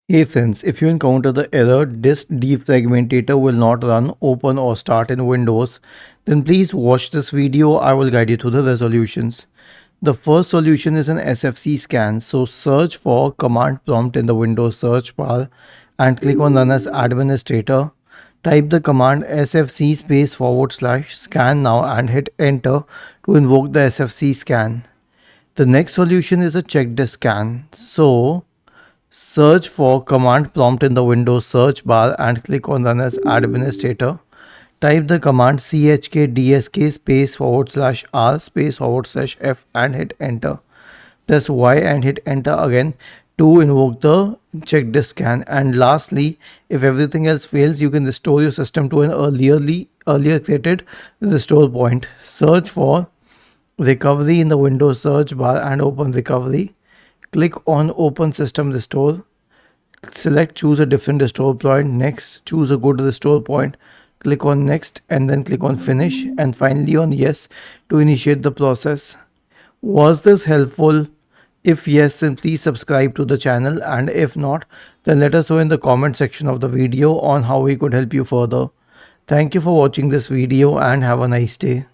Hey friends, if you encounter the error disk defragmentator will not run, open or start in Windows, then please watch this video. I will guide you through the resolutions. The first solution is an SFC scan. So search for command prompt in the Windows search bar and click on run as administrator. Type the command sfc /scan now and hit enter to invoke the SFC scan. The next solution is a check disk scan. So search for command prompt in the Windows search bar and click on run as administrator. Type the command chkdsk /r/f and hit enter. Press Y and hit enter again to invoke the check disk scan. And lastly, if everything else fails, you can restore your system to an earlier created restore point. Search for recovery in the Windows search bar and open recovery. Click on open system restore. Select choose a different restore point. Next, choose a good restore point. Click on next and then click on finish and finally on yes to initiate the process. Was this helpful? If yes, then please subscribe to the channel, and if not, then let us know in the comment section of the video on how we could help you further. Thank you for watching this video and have a nice day.